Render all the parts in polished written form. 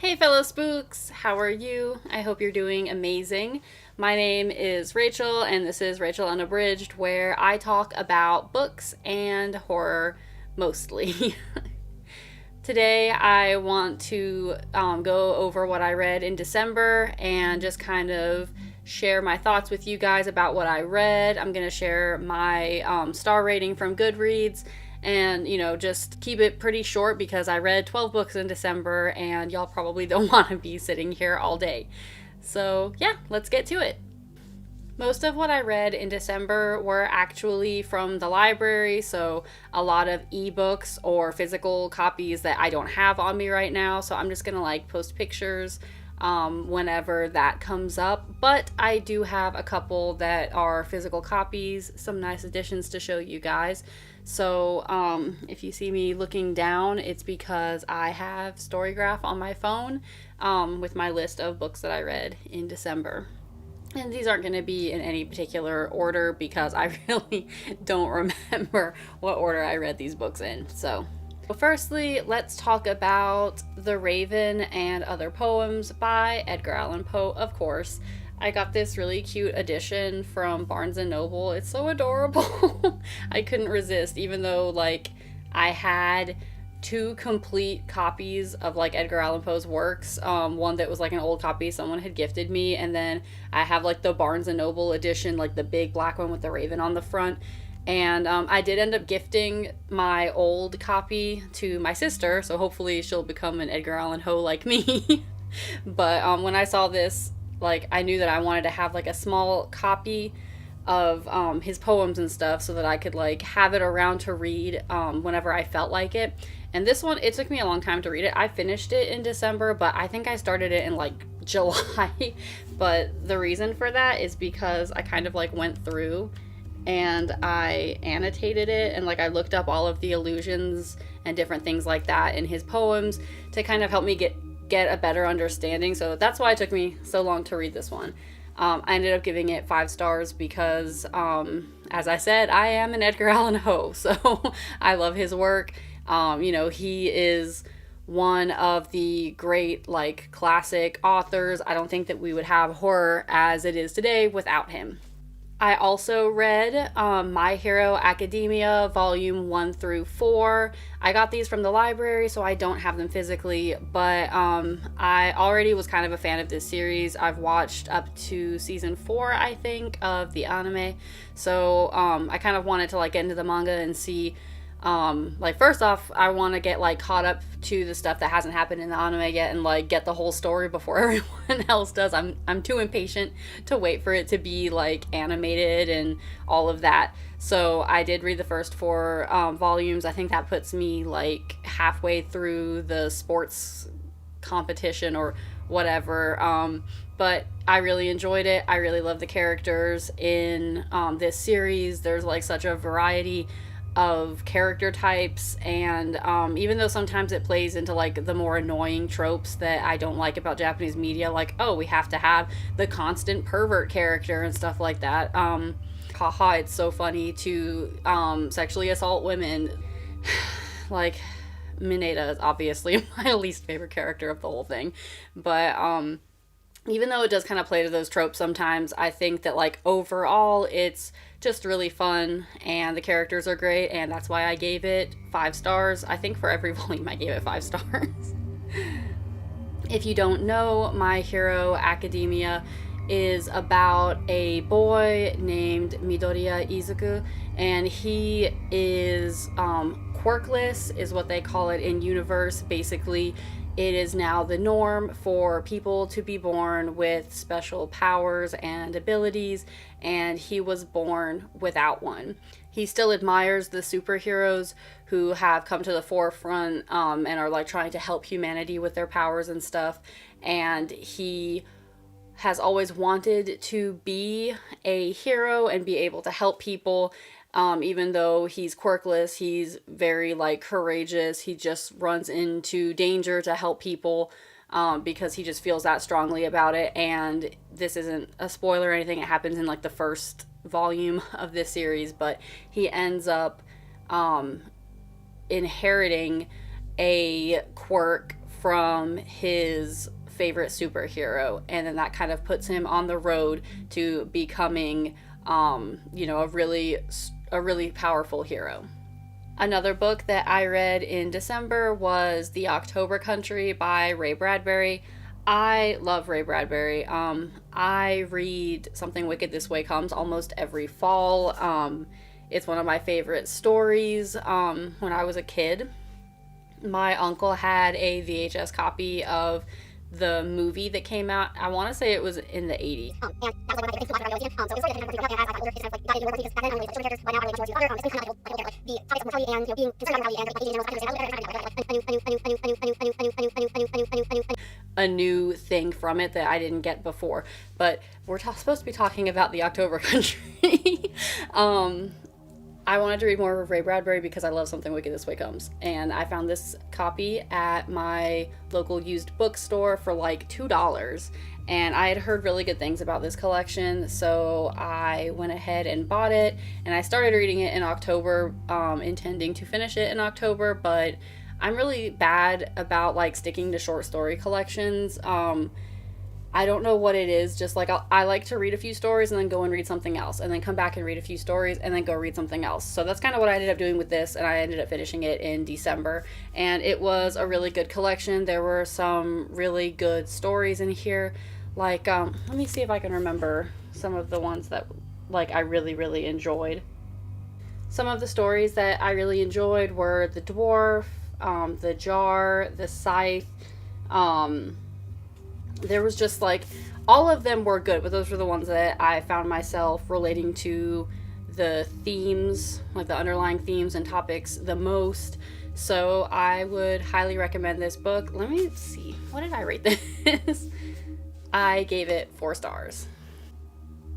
Hey fellow spooks, how are you? I hope you're doing amazing. My name is Rachel and this is RachelUnabridged, where I talk about books and horror mostly. Today I want to go over what I read in December and just kind of share my thoughts with you guys about what I read. I'm going to share my star rating from Goodreads and, just keep it pretty short because I read 12 books in December and y'all probably don't want to be sitting here all day. So, yeah, let's get to it. Most of what I read in December were actually from the library, so a lot of ebooks or physical copies that I don't have on me right now, so I'm just gonna post pictures whenever that comes up. But I do have a couple that are physical copies, some nice additions to show you guys. So if you see me looking down, it's because I have StoryGraph on my phone with my list of books that I read in December. And these aren't going to be in any particular order because I really don't remember what order I read these books in. So firstly, let's talk about The Raven and Other Poems by Edgar Allan Poe, of course. I got this really cute edition from Barnes & Noble. It's so adorable. I couldn't resist, even though I had two complete copies of Edgar Allan Poe's works. One that was an old copy someone had gifted me, and then I have the Barnes & Noble edition, the big black one with the raven on the front. And I did end up gifting my old copy to my sister, so hopefully she'll become an Edgar Allan Poe like me. But when I saw this, I knew that I wanted to have a small copy of his poems and stuff so that I could have it around to read whenever I felt like it. And this one, it took me a long time to read it. I finished it in December, but I think I started it in July. But the reason for that is because I kind of went through and I annotated it and I looked up all of the allusions and different things like that in his poems to kind of help me get a better understanding. So that's why it took me so long to read this one. I ended up giving it 5 stars because, as I said, I am an Edgar Allan Poe, so I love his work. He is one of the great, classic authors. I don't think that we would have horror as it is today without him. I also read My Hero Academia, Volume 1 through 4. I got these from the library, so I don't have them physically, but I already was kind of a fan of this series. I've watched up to Season 4, I think, of the anime, so I kind of wanted to get into the manga and see. First off, I want to get caught up to the stuff that hasn't happened in the anime yet and get the whole story before everyone else does. I'm too impatient to wait for it to be animated and all of that. So I did read the first 4 volumes. I think that puts me halfway through the sports competition or whatever. But I really enjoyed it. I really love the characters in this series. There's such a variety of character types, and even though sometimes it plays into the more annoying tropes that I don't like about Japanese media, we have to have the constant pervert character and stuff like that. Haha, it's so funny to sexually assault women. Mineta is obviously my least favorite character of the whole thing, but even though it does kind of play to those tropes sometimes, I think that overall it's just really fun and the characters are great, and that's why I gave it 5 stars. I think for every volume I gave it 5 stars. If you don't know, My Hero Academia is about a boy named Midoriya Izuku, and he is quirkless, is what they call it in universe. Basically, it is now the norm for people to be born with special powers and abilities, and he was born without one. He still admires the superheroes who have come to the forefront and are trying to help humanity with their powers and stuff, and he has always wanted to be a hero and be able to help people. Even though he's quirkless, he's very courageous. He just runs into danger to help people because he just feels that strongly about it. And this isn't a spoiler or anything. It happens in the first volume of this series, but he ends up inheriting a quirk from his favorite superhero, and then that kind of puts him on the road to becoming a really powerful hero. Another book that I read in December was The October Country by Ray Bradbury. I love Ray Bradbury. I read Something Wicked This Way Comes almost every fall. It's one of my favorite stories. When I was a kid, my uncle had a VHS copy of the movie that came out. I want to say it was in the 80s. A new thing from it that I didn't get before. But we're supposed to be talking about The October Country. I wanted to read more of Ray Bradbury because I love Something Wicked This Way Comes. And I found this copy at my local used bookstore for like $2. And I had heard really good things about this collection, so I went ahead and bought it. And I started reading it in October, intending to finish it in October, but I'm really bad about like sticking to short story collections. I don't know what it is, just like I like to read a few stories and then go and read something else, and then come back and read a few stories and then go read something else. So that's kind of what I ended up doing with this, and I ended up finishing it in December, and it was a really good collection. There were some really good stories in here, like let me see if I can remember some of the ones that like I really enjoyed. Some of the stories that I really enjoyed were The Dwarf, The Jar, The Scythe. There was just like, all of them were good, but those were the ones that I found myself relating to the themes, like the underlying themes and topics the most. So I would highly recommend this book. Let me see, what did I rate this? I gave it 4 stars.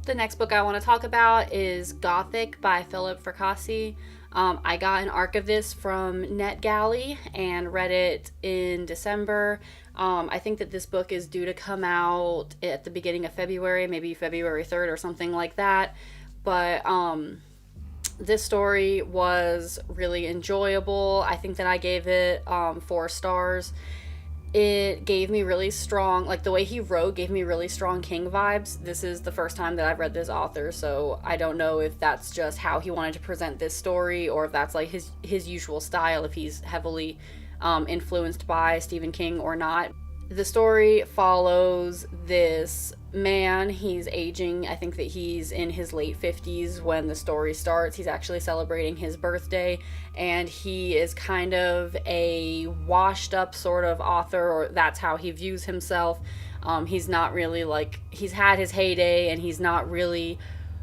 The next book I want to talk about is Gothic by Philip Fracassi. I got an arc of this from NetGalley and read it in December. I think that this book is due to come out at the beginning of February, maybe February 3rd or something like that. But this story was really enjoyable. I think that I gave it 4 stars. It gave me really strong, like the way he wrote gave me really strong King vibes. This is the first time that I've read this author, so I don't know if that's just how he wanted to present this story, or if that's like his usual style, if he's heavily influenced by Stephen King or not. The story follows this man. He's aging. I think that he's in his late 50s when the story starts. He's actually celebrating his birthday, and he is kind of a washed up sort of author, or that's how he views himself. He's not really like, he's had his heyday, and he's not really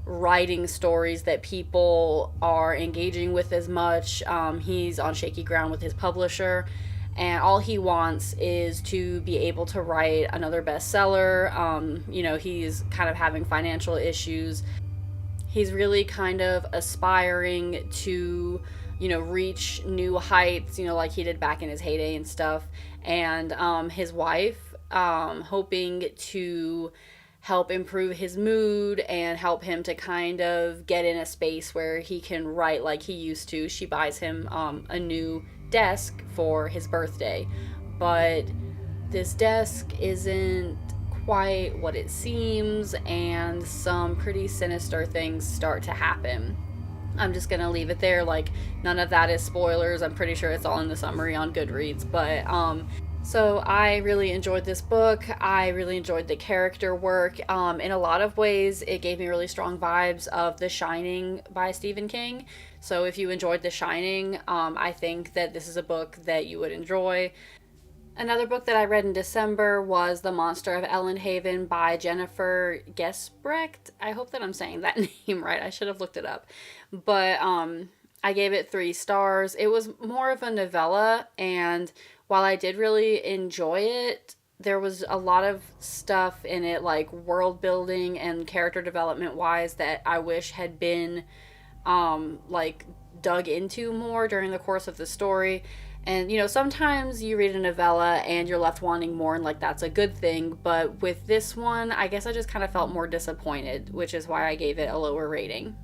writing stories that people are engaging with as much. He's on shaky ground with his publisher, and all he wants is to be able to write another bestseller. He's kind of having financial issues. He's really kind of aspiring to, reach new heights, like he did back in his heyday and stuff. And his wife, hoping to help improve his mood and help him to kind of get in a space where he can write like he used to. She buys him a new desk for his birthday, but this desk isn't quite what it seems, and some pretty sinister things start to happen. I'm just gonna leave it there. Like, none of that is spoilers. I'm pretty sure it's all in the summary on Goodreads, but so I really enjoyed this book. I really enjoyed the character work. In a lot of ways, it gave me really strong vibes of The Shining by Stephen King. So if you enjoyed The Shining, I think that this is a book that you would enjoy. Another book that I read in December was The Monster of Elendhaven by Jennifer Giesbrecht. I hope that I'm saying that name right. I should have looked it up. But I gave it 3 stars. It was more of a novella, and while I did really enjoy it, there was a lot of stuff in it, like world building and character development wise, that I wish had been dug into more during the course of the story. And sometimes you read a novella and you're left wanting more, and like that's a good thing, but with this one, I guess I just kind of felt more disappointed, which is why I gave it a lower rating.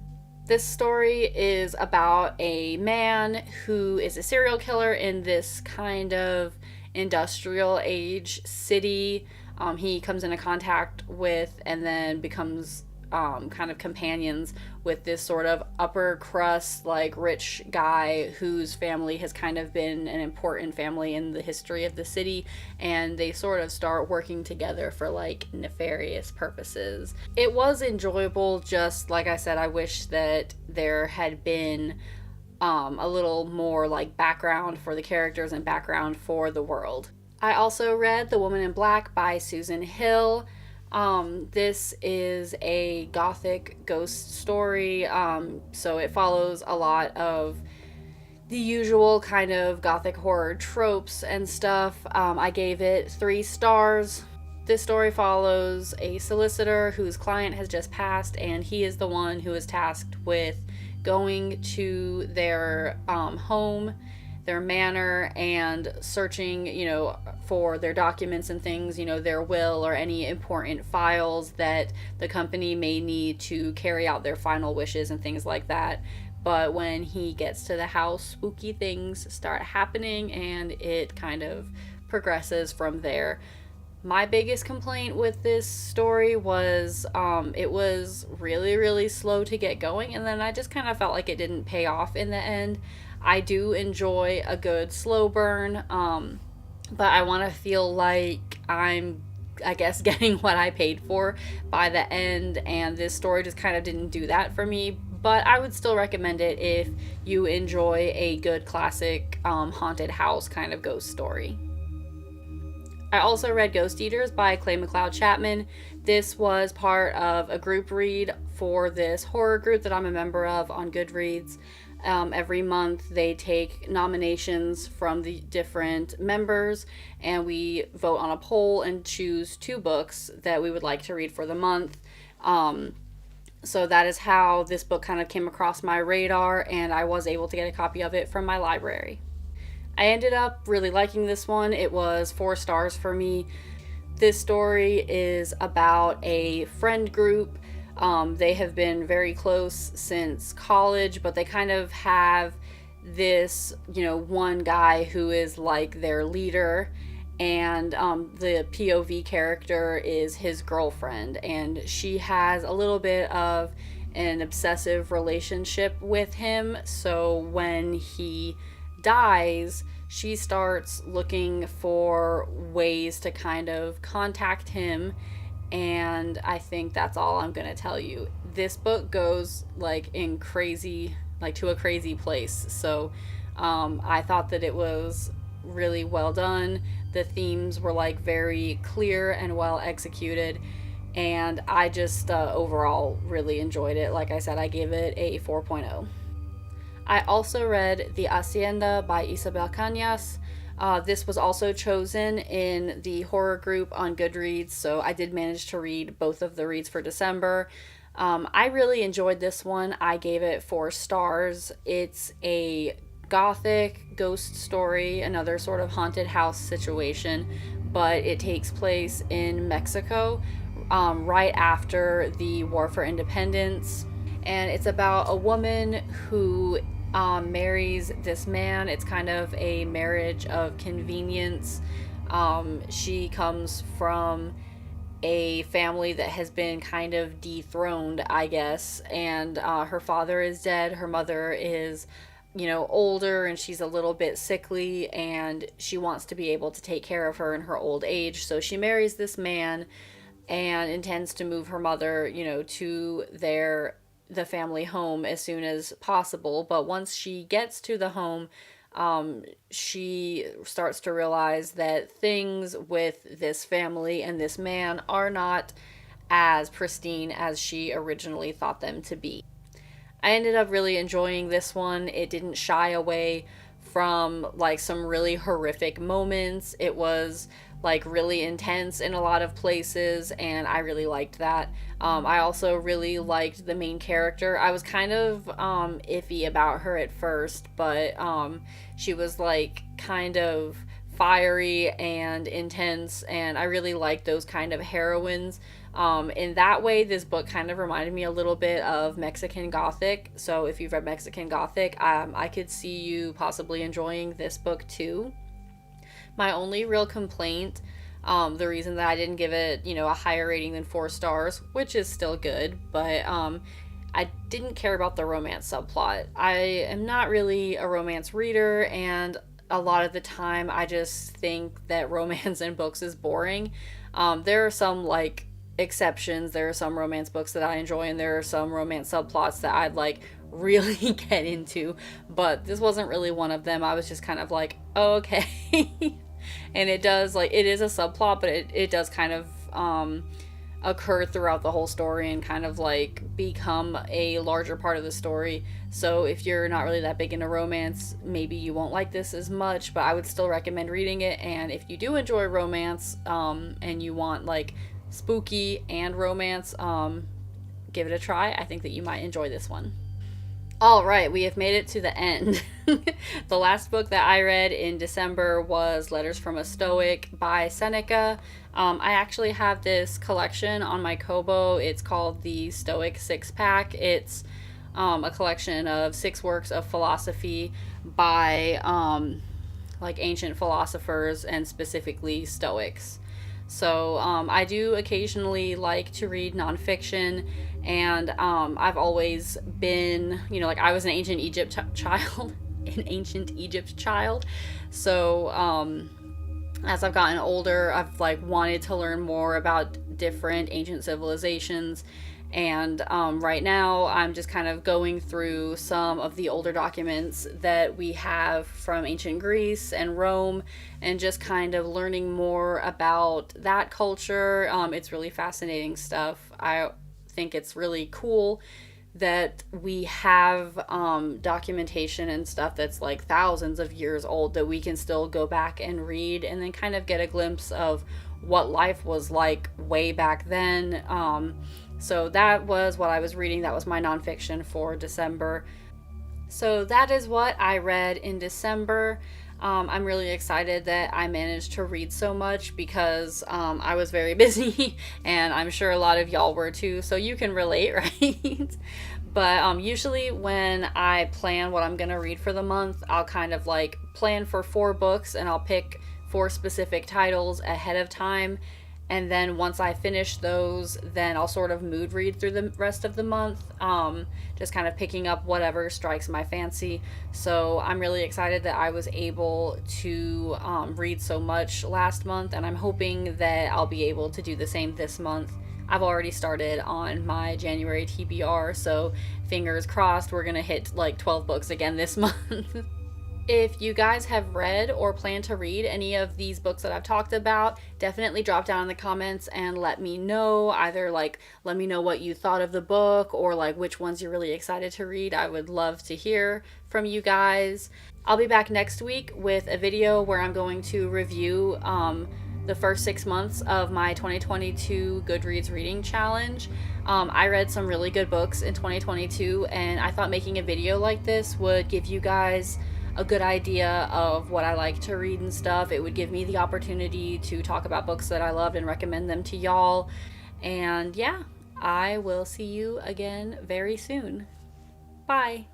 This story is about a man who is a serial killer in this kind of industrial age city he comes into contact with, and then becomes kind of companions with this sort of upper crust, like rich guy whose family has kind of been an important family in the history of the city, and they sort of start working together for like nefarious purposes. It was enjoyable, just like I said, I wish that there had been a little more like background for the characters and background for the world. I also read The Woman in Black by Susan Hill. This is a gothic ghost story, so it follows a lot of the usual kind of gothic horror tropes and stuff. I gave it 3 stars. This story follows a solicitor whose client has just passed, and he is the one who is tasked with going to their home, their manor, and searching, for their documents and things, their will or any important files that the company may need to carry out their final wishes and things like that. But when he gets to the house, spooky things start happening, and it kind of progresses from there. My biggest complaint with this story was it was really, really slow to get going, and then I just kind of felt like it didn't pay off in the end. I do enjoy a good slow burn, but I want to feel like I'm, I guess, getting what I paid for by the end, and this story just kind of didn't do that for me. But I would still recommend it if you enjoy a good classic haunted house kind of ghost story. I also read Ghost Eaters by McLeod Chapman. This was part of a group read for this horror group that I'm a member of on Goodreads. Every month they take nominations from the different members, and we vote on a poll and choose 2 books that we would like to read for the month. So that is how this book kind of came across my radar, and I was able to get a copy of it from my library. I ended up really liking this one. It was 4 stars for me. This story is about a friend group. They have been very close since college, but they kind of have this, one guy who is like their leader, and the POV character is his girlfriend, and she has a little bit of an obsessive relationship with him. So when he dies, she starts looking for ways to kind of contact him, and I think that's all I'm gonna tell you. This book goes like to a crazy place. So I thought that it was really well done. The themes were like very clear and well executed, and I just overall really enjoyed it. Like I said, I gave it a 4.0. I also read The Hacienda by Isabel Cañas. This was also chosen in the horror group on Goodreads, so I did manage to read both of the reads for December. I really enjoyed this one. I gave it 4 stars. It's a gothic ghost story, another sort of haunted house situation, but it takes place in Mexico right after the War for Independence. And it's about a woman who marries this man. It's kind of a marriage of convenience. She comes from a family that has been kind of dethroned, I guess, and her father is dead. Her mother is, older, and she's a little bit sickly, and she wants to be able to take care of her in her old age. So she marries this man and intends to move her mother, to the family home as soon as possible. But once she gets to the home, she starts to realize that things with this family and this man are not as pristine as she originally thought them to be. I ended up really enjoying this one. It didn't shy away from like some really horrific moments. It was like really intense in a lot of places, and I really liked that. I also really liked the main character. I was kind of iffy about her at first, but she was like kind of fiery and intense, and I really liked those kind of heroines. In that way, this book kind of reminded me a little bit of Mexican Gothic. So if you've read Mexican Gothic, I could see you possibly enjoying this book too. My only real complaint, the reason that I didn't give it, a higher rating than 4 stars, which is still good, but I didn't care about the romance subplot. I am not really a romance reader, and a lot of the time I just think that romance in books is boring. There are some exceptions. There are some romance books that I enjoy, and there are some romance subplots that I'd really get into, but this wasn't really one of them. I was just kind of like, oh, okay. And it does, it is a subplot, but it does kind of occur throughout the whole story and kind of become a larger part of the story. So if you're not really that big into romance, maybe you won't like this as much, but I would still recommend reading it. And if you do enjoy romance, and you want spooky and romance, give it a try. I think that you might enjoy this one. All right, we have made it to the end. The last book that I read in December was Letters from a Stoic by Seneca. I actually have this collection on my Kobo. It's called the Stoic Six Pack. It's a collection of 6 works of philosophy by ancient philosophers, and specifically Stoics. So I do occasionally like to read nonfiction, and I've always been, I was an ancient Egypt child, So as I've gotten older, I've wanted to learn more about different ancient civilizations. And right now, I'm just kind of going through some of the older documents that we have from ancient Greece and Rome, and just kind of learning more about that culture. It's really fascinating stuff. I think it's really cool that we have documentation and stuff that's thousands of years old that we can still go back and read, and then kind of get a glimpse of what life was like way back then. So that was what I was reading. That was my nonfiction for December. So that is what I read in December. I'm really excited that I managed to read so much, because I was very busy, and I'm sure a lot of y'all were too, so you can relate, right? But usually when I plan what I'm going to read for the month, I'll kind of plan for 4 books, and I'll pick 4 specific titles ahead of time. And then once I finish those, then I'll sort of mood read through the rest of the month, just kind of picking up whatever strikes my fancy. So I'm really excited that I was able to read so much last month, and I'm hoping that I'll be able to do the same this month. I've already started on my January TBR, so fingers crossed we're going to hit 12 books again this month. If you guys have read or plan to read any of these books that I've talked about, definitely drop down in the comments and let me know. Either let me know what you thought of the book, or which ones you're really excited to read. I would love to hear from you guys. I'll be back next week with a video where I'm going to review the first 6 months of my 2022 Goodreads reading challenge. I read some really good books in 2022, and I thought making a video like this would give you guys a good idea of what I like to read and stuff. It would give me the opportunity to talk about books that I loved and recommend them to y'all. And yeah, I will see you again very soon. Bye.